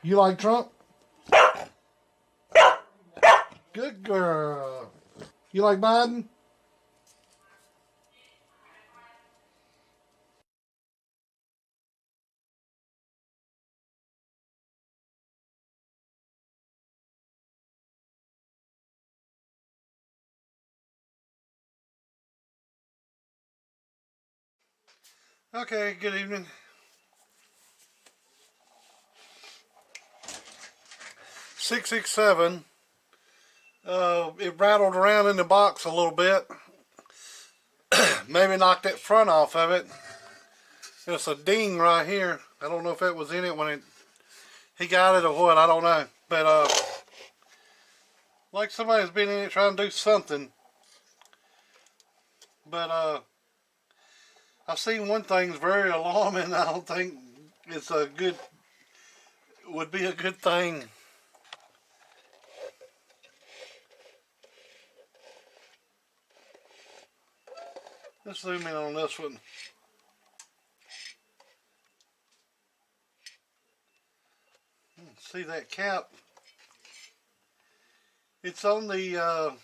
You like Trump? Good girl. You like Biden? Okay, good evening. $667. It rattled around in the box a little bit. Maybe knocked that front off of it. There's a ding right here. I don't know if that was in it when he got it or what. I don't know. But like somebody's been in it trying to do something. But I've seen one thing's very alarming. I don't think it's would be a good thing. Let's zoom in on this one. See that cap? It's on the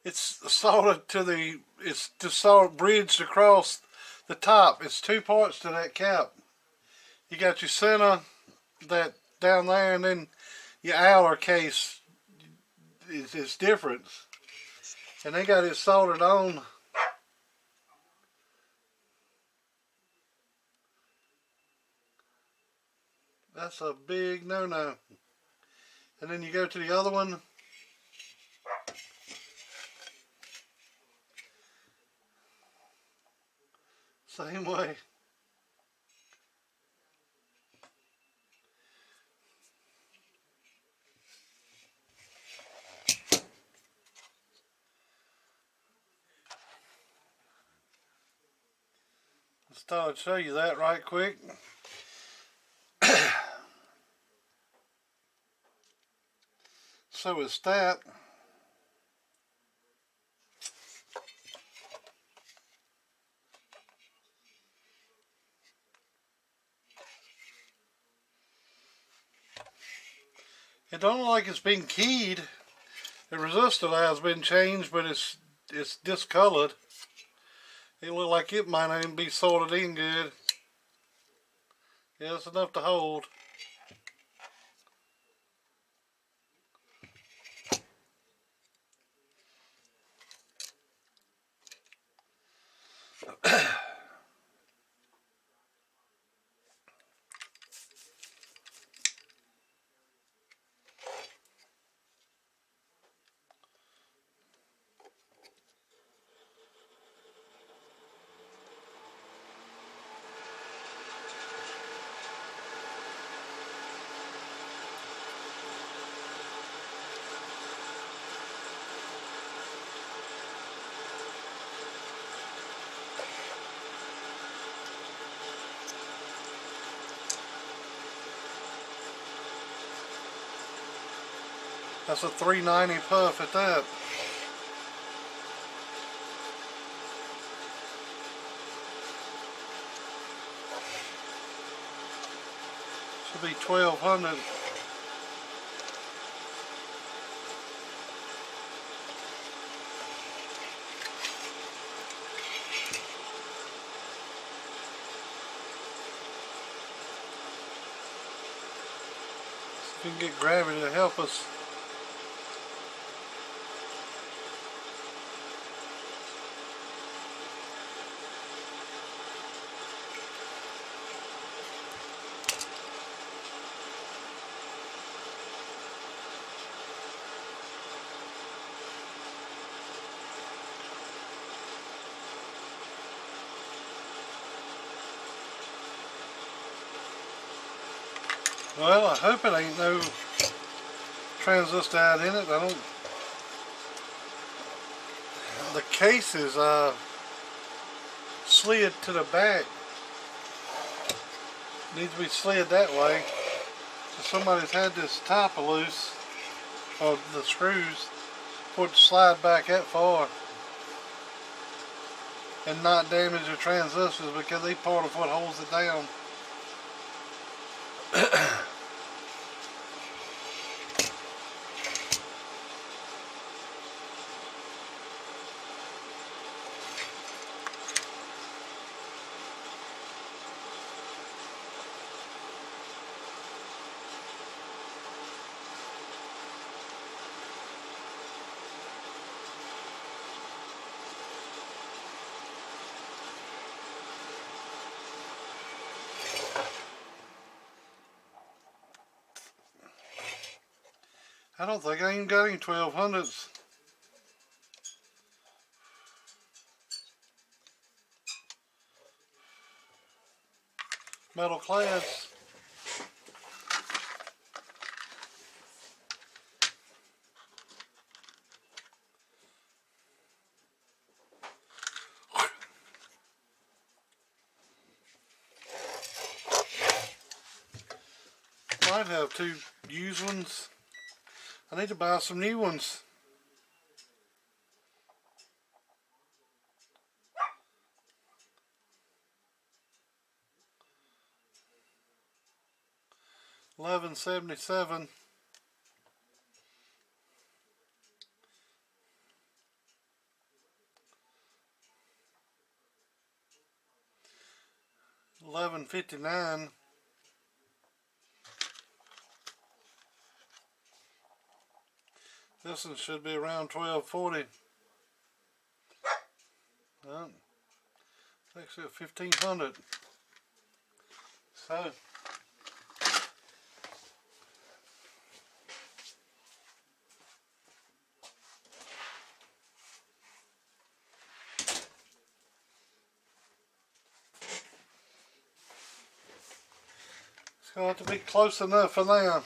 it's soldered to the, it's just soldered bridged across the top. It's two parts to that cap. You got your center that down there, and then your outer case is different. And they got it soldered on. That's a big no-no. And then you go to the other one. Same way. Just thought I'd show you that right quick. So is that. It don't look like it's been keyed. The resistor has been changed, but it's discolored. It look like it might not even be soldered in good. Yeah, it's enough to hold. That's a 390 puff at that. Should be 1200. See if we can get gravity to help us. Well, I hope it ain't no transistor out in it. I don't. The case is slid to the back. Needs to be slid that way. So somebody's had this top loose, or the screws, for it to slide back that far and not damage the transistors, because they part of what holds it down. I don't think I even got any 1200s. Metal clads. Might have 2 used ones. I need to buy some new ones. $11.77. $11.59. This one should be around $12.40. Actually at $1,500. So it's going to have to be close enough for now.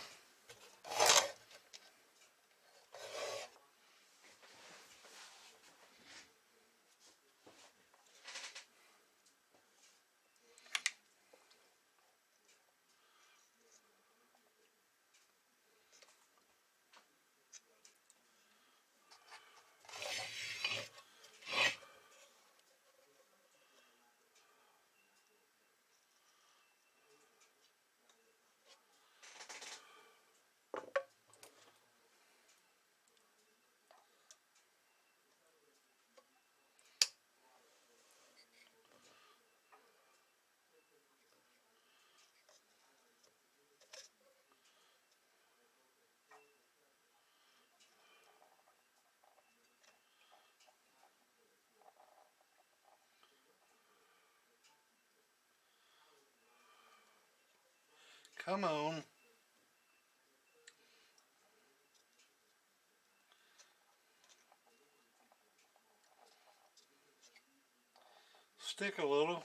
Come on. Stick a little.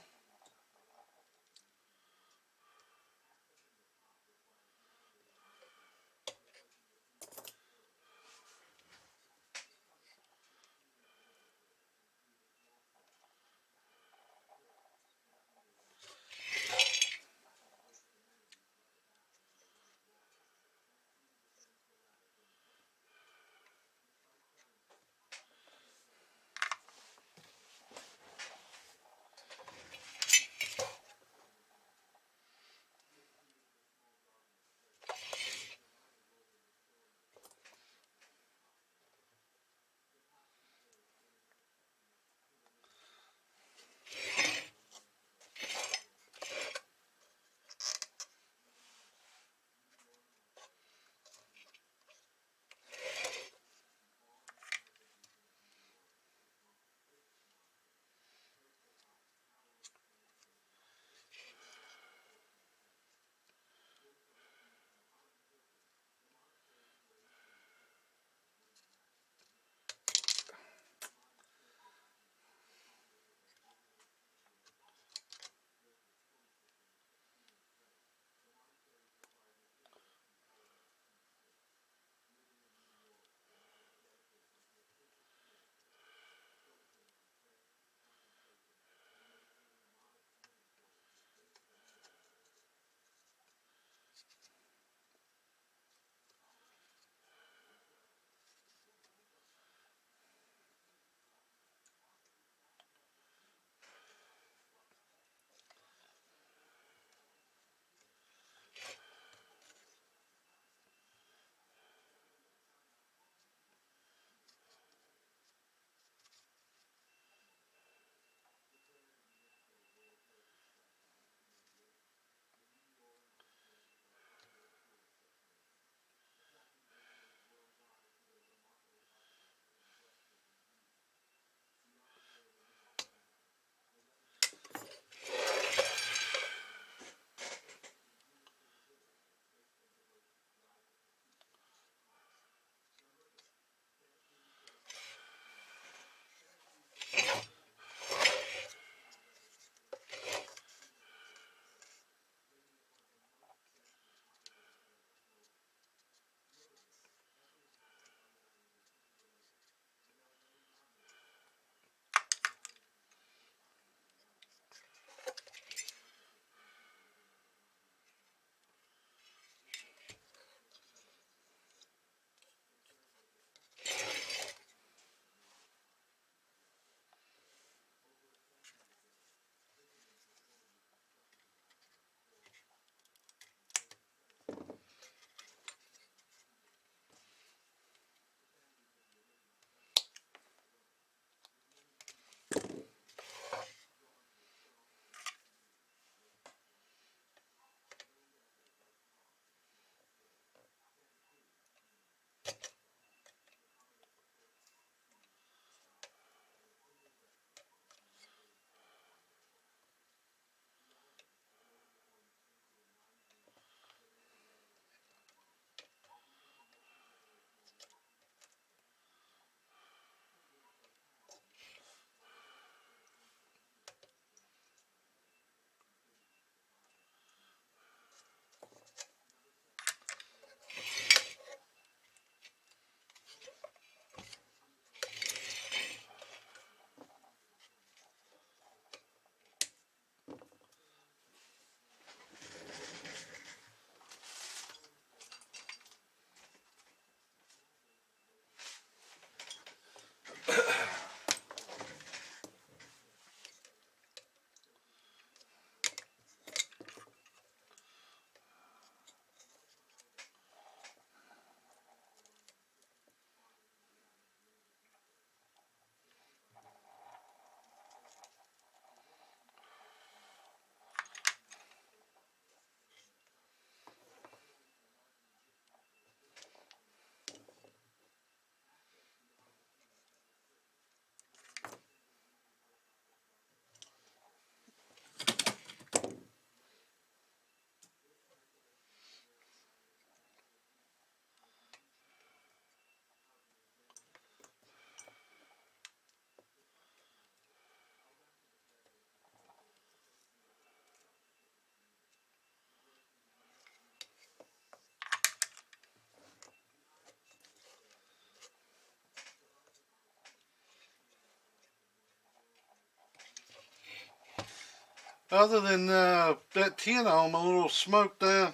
Other than that tin on a little smoke there.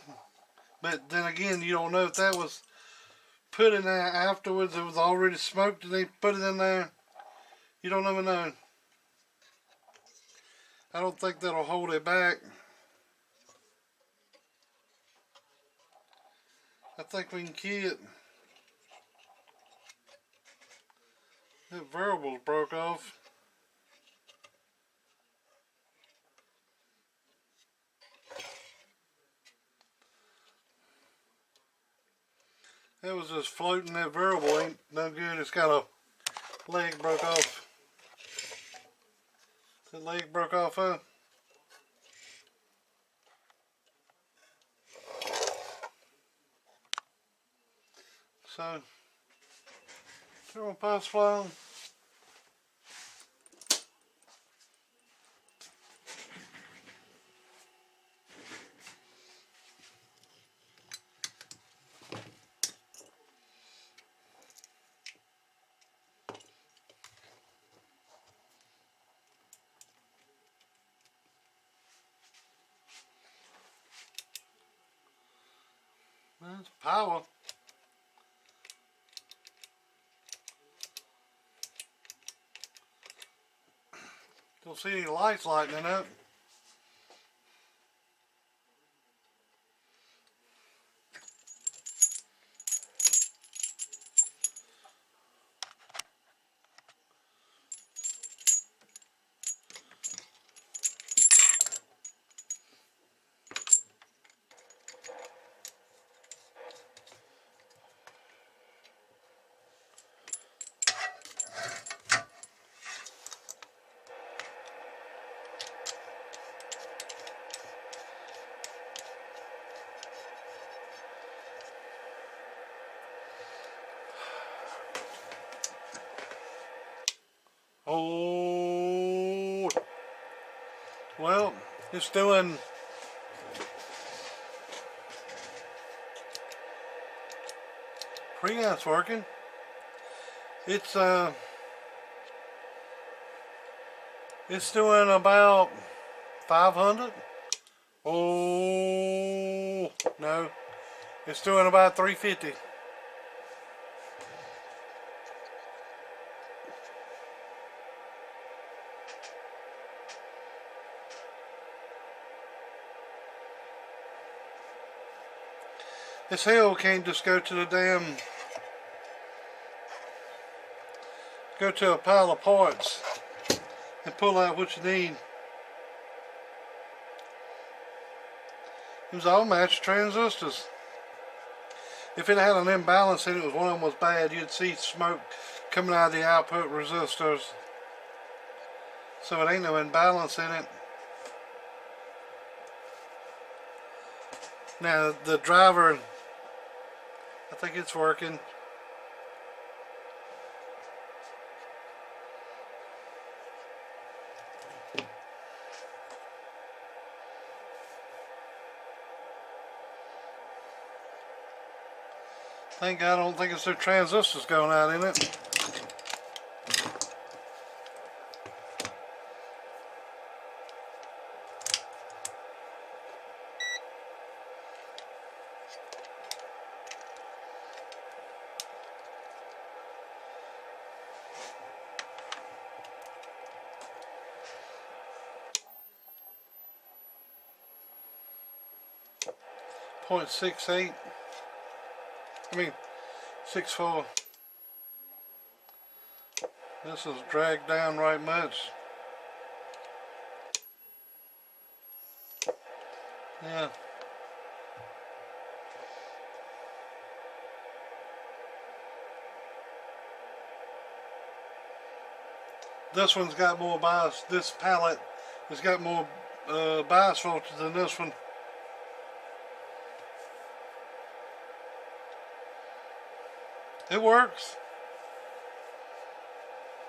But then again, you don't know if that was put in there afterwards. It was already smoked and they put it in there. You don't ever know. I don't think that'll hold it back. I think we can key it. That variable's broke off. That was just floating. That variable ain't no good. It's got a leg broke off. That leg broke off, huh? So, turn my pass fly on. That's power. Don't see any lights lightening up. Oh, well, it's doing preamps working. It's doing about 500. Oh no, it's doing about 350. This hell can't just go to the go to a pile of parts and pull out what you need. It was all matched transistors. If it had an imbalance in it, one of them was bad, you'd see smoke coming out of the output resistors. So it ain't no imbalance in it. Now the driver, I think it's working. Thank God I don't think it's their transistors going out in it. .68. I mean 6.4. This is dragged down right much. Yeah. This one's got more bias. This palette has got more bias voltage than this one. It works.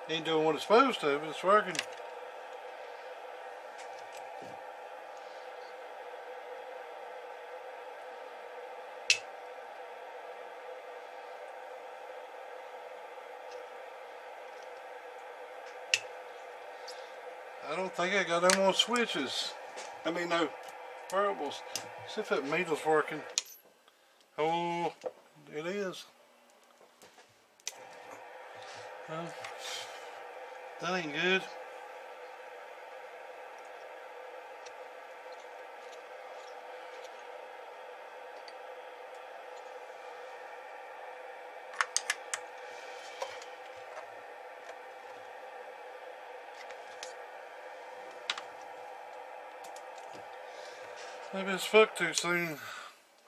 Ain't doing what it's supposed to, but it's working. I don't think I got any more switches. I mean, no variables. See if that meter's working. Oh, it is. That ain't good. Maybe it's fucked too soon.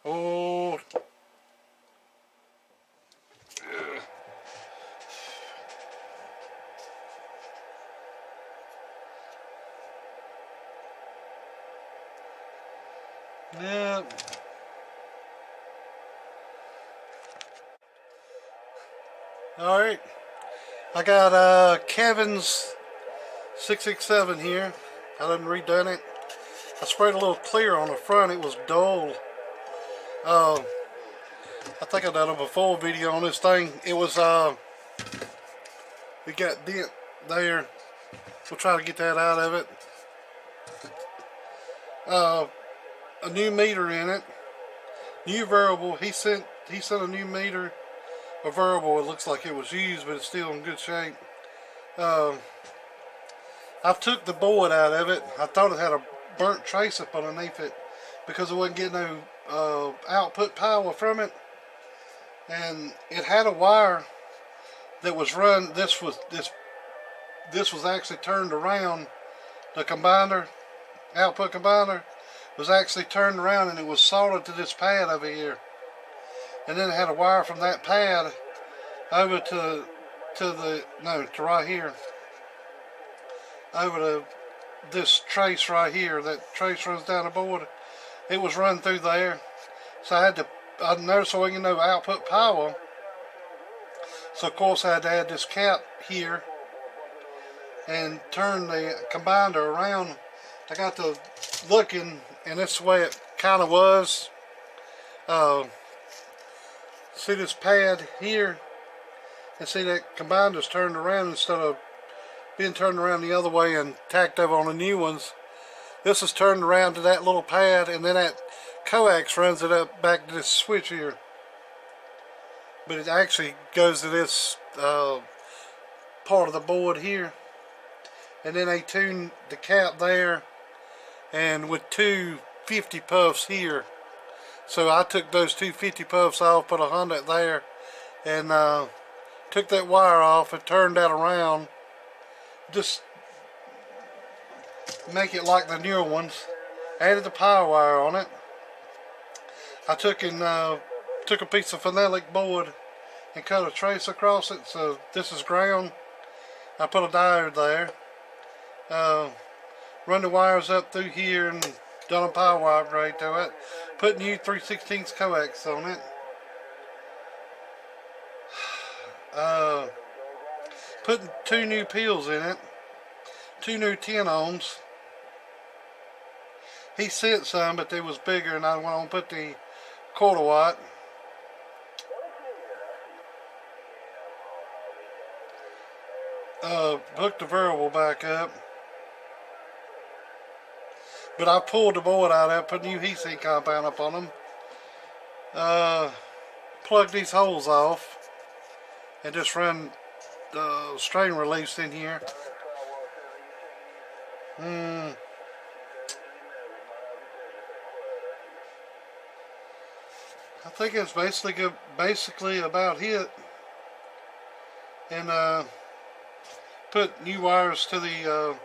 Oh. Yeah. Alright. I got Kevin's 667 here. I done redone it. I sprayed a little clear on the front. It was dull. I think I done a before video on this thing. It was it got dent there. We'll try to get that out of it. A new meter in it. New variable. He sent a new meter. A variable. It looks like it was used, but it's still in good shape. I took the board out of it. I thought it had a burnt trace up underneath it because it wasn't getting no output power from it, and it had a wire that was run. This was actually turned around. The combiner, output combiner, was actually turned around, and it was soldered to this pad over here, and then it had a wire from that pad over to right here, over to this trace right here. That trace runs down the board. It was run through there, so I noticed so we can know output power. So of course I had to add this cap here and turn the combiner around. I got to looking, and this is the way it kind of was. See this pad here, and see that combiner's turned around instead of being turned around the other way and tacked over on the new ones. This is turned around to that little pad, and then that coax runs it up back to this switch here. But it actually goes to this part of the board here, and then they tune the cap there, and with two 50 puffs here. So I took those two 50 puffs off, put 100 there, and took that wire off and turned that around. Just make it like the newer ones. Added the power wire on it. I took a piece of phenolic board and cut a trace across it. So this is ground. I put a diode there. Run the wires up through here and done a power wire upgrade to it. Put new 3/16 coax on it. Putting two new peels in it, two new 10 ohms. He sent some, but they was bigger, and I went on and put the 1/4 watt. Hooked the variable back up, but I pulled the board out of it, put new heatsink compound up on them. Plug these holes off, and just run the strain release in here. I think it's basically about it. And put new wires to the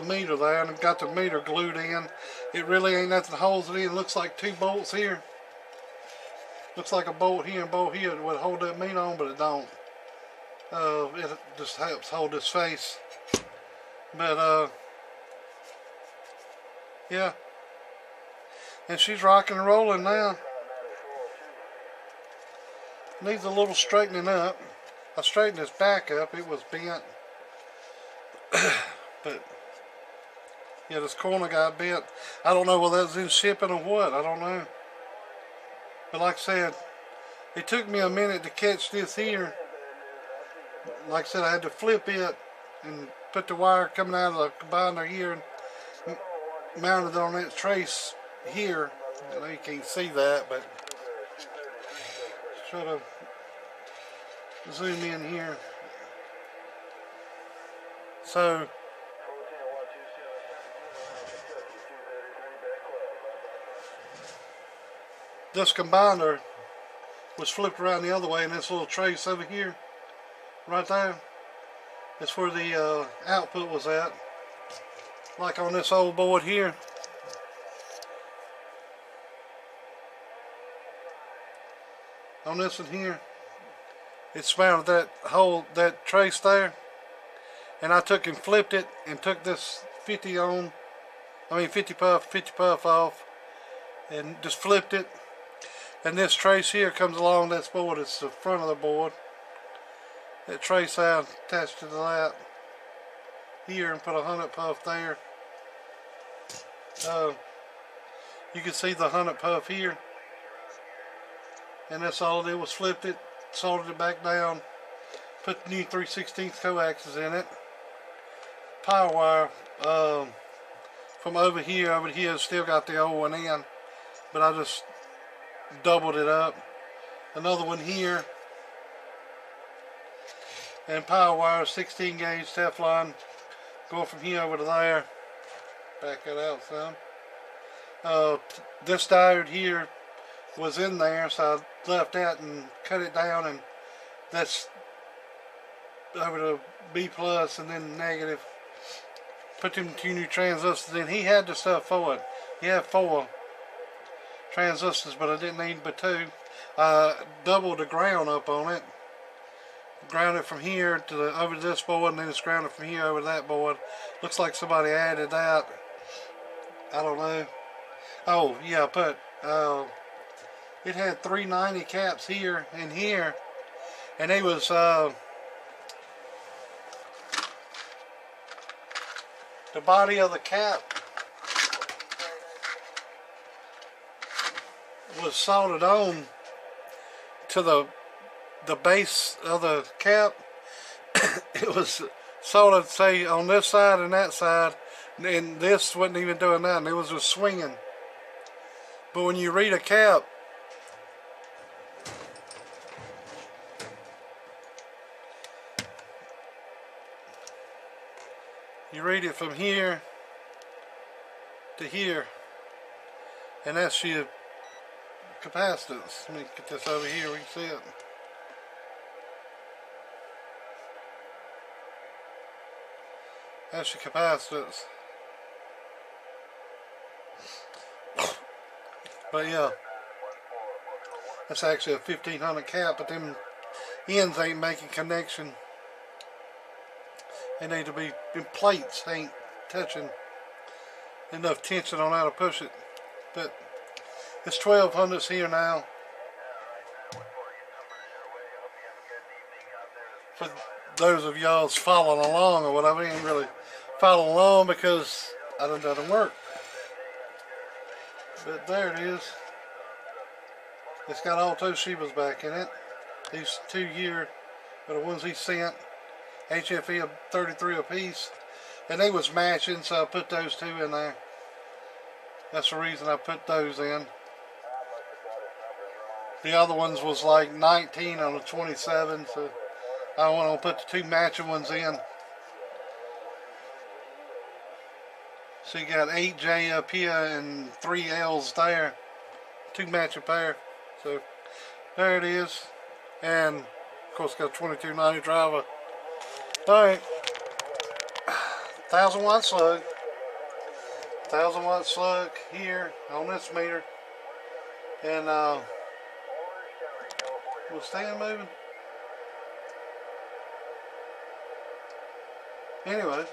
meter there, and I've got the meter glued in. It really ain't nothing to hold it in. It looks like two bolts here. Looks like a bolt here and bolt here that would hold that meter on, but it don't. It just helps hold this face. But yeah. And she's rocking and rolling now. Needs a little straightening up. I straightened this back up. It was bent. But yeah, this corner got bent. I don't know whether that was in shipping or what. I don't know. But like I said, it took me a minute to catch this here. Like I said, I had to flip it and put the wire coming out of the combiner here. And mounted on that trace here. I know you can't see that, but try to zoom in here. So this combiner was flipped around the other way, and this little trace over here, right there, is where the output was at. Like on this old board here. On this one here, it's mounted that trace there, and I took and flipped it and took this 50 puff off, and just flipped it. And this trace here comes along this board. It's the front of the board. That trace I attached to that here and put a 100 puff there. You can see the 100 puff here. And that's all I did was flipped it, soldered it back down, put the new 3/16 coaxes in it. Power wire from over here still got the old one in, but I just doubled it up. Another one here, and power wire 16 gauge Teflon going from here over to there. Back that out some. This diode here was in there, so I left that and cut it down, and that's over to B plus and then negative. Put them 2 new transistors in. He had the stuff for it. He had 4 transistors, but I didn't need but 2. I doubled the ground up on it. Ground it from here to over to this board, and then it's grounded from here over to that board. Looks like somebody added that. I don't know. Oh yeah, but it had 390 caps here and here, and they was the body of the cap was soldered on to the base of the cap. It was soldered, say, on this side and that side, and this wasn't even doing that, and it was just swinging. But when you read a cap, you read it from here to here, and that's your capacitance. Let me get this over here, we can see it. That's your capacitance. But yeah, that's actually a 1500 cap, but them ends ain't making connection. They need to be in plates, ain't touching enough tension on how to push it. But it's 1200s here now. For those of y'all that's following along or whatever, ain't really following along because I done done the work. But there it is. It's got all Toshibas back in it. These 2 here are the ones he sent. HFE of 33 a piece, and they was matching, so I put those 2 in there. That's the reason I put those in. The other ones was like 19 on the 27, so I want to put the 2 matching ones in. So you got 8J up here and 3 L's there, 2 matching pair. So there it is, and of course got a 2290 driver. Alright, 1000 watt slug, 1000 watt slug here on this meter, and will stand moving. Anyway,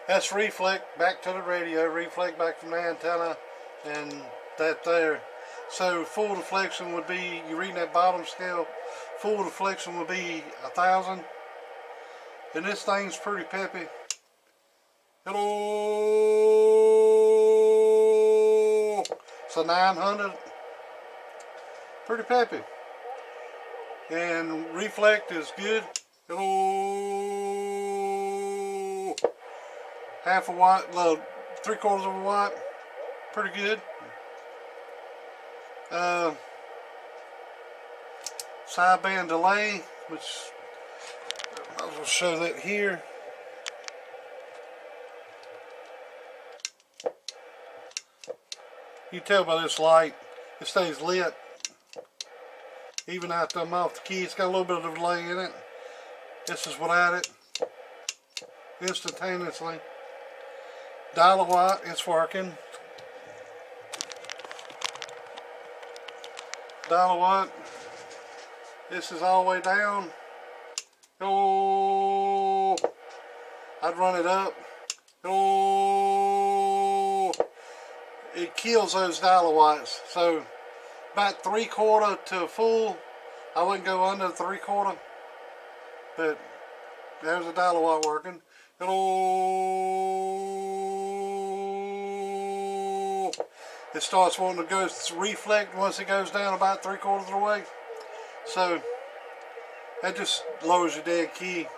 that's reflect back to the radio, reflect back from the antenna, and that there. So full deflection would be, you reading that bottom scale, full deflection would be 1000. And this thing's pretty peppy. Hello. It's a 900. Pretty peppy. And reflect is good. Hello. Half a watt, 3/4 of a watt. Pretty good. Sideband delay, which I will show that here. You can tell by this light, it stays lit. Even after I'm off the key, it's got a little bit of delay in it. This is without it. Instantaneously. Dial-a-watt, it's working. Dial-a-watt. This is all the way down. Oh, I'd run it up. Oh, it kills those dial-a-watts. So about 3/4 to full. I wouldn't go under 3/4. But there's a dial-a-watt working. Oh, it starts wanting to go reflect once it goes down about 3/4 of the way. So that just lowers your dead key.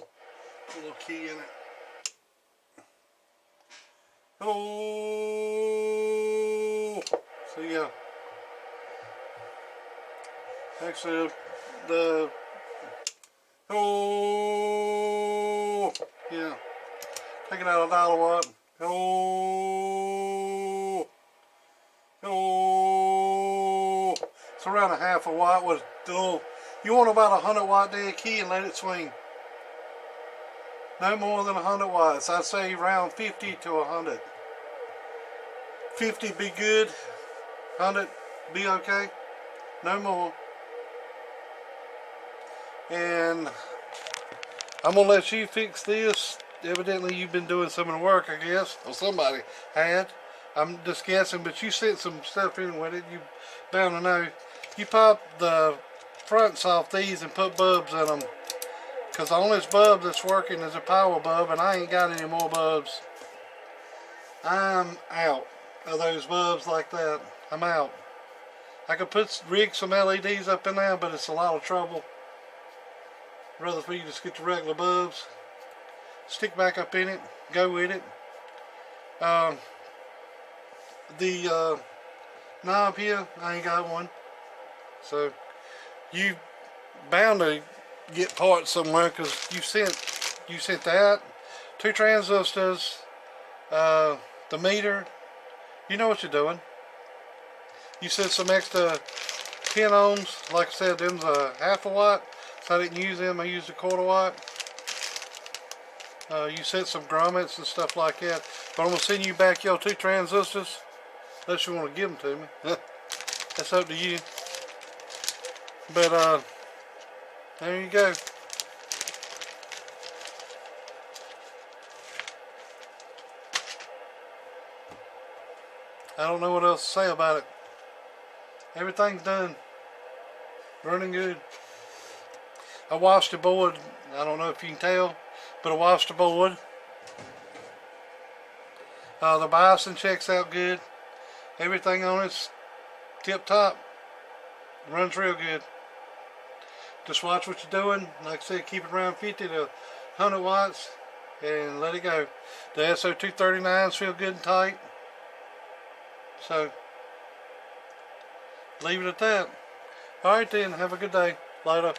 A little key in it. Oh, so yeah. Actually, oh, yeah. Taking out a dial-a-watt. Oh, oh. It's around a 1/2 a watt with the little. You want about 100 watt dead key and let it swing. No more than 100 watts. I'd say around 50 to 100. 50 be good. 100 be okay. No more. And I'm gonna let you fix this. Evidently you've been doing some of the work, I guess, or somebody had. I'm just guessing, but you sent some stuff in with it. You bound to know. You pop the fronts off these and put bulbs in them, because the only bulb that's working is a power bulb, and I ain't got any more bulbs. I'm out of those bulbs like that. I'm out. I could rig some LEDs up in there, but it's a lot of trouble. I'd rather for you just get the regular bulbs, stick back up in it, go with it. The knob here, I ain't got one. So you bound to get parts somewhere, because you sent that, 2 transistors, the meter. You know what you're doing. You sent some extra 10 ohms. Like I said, them's a 1/2 a watt, so I didn't use them. I used a 1/4 watt. You sent some grommets and stuff like that, but I'm gonna send you back your 2 transistors, unless you want to give them to me. That's up to you. But there you go. I don't know what else to say about it. Everything's done. Running good. I washed the board. I don't know if you can tell, but I washed the board. The biasing checks out good. Everything on it's tip top. Runs real good. Just watch what you're doing. Like I said, keep it around 50 to 100 watts and let it go. The SO239s feel good and tight. So leave it at that. Alright then, have a good day. Later.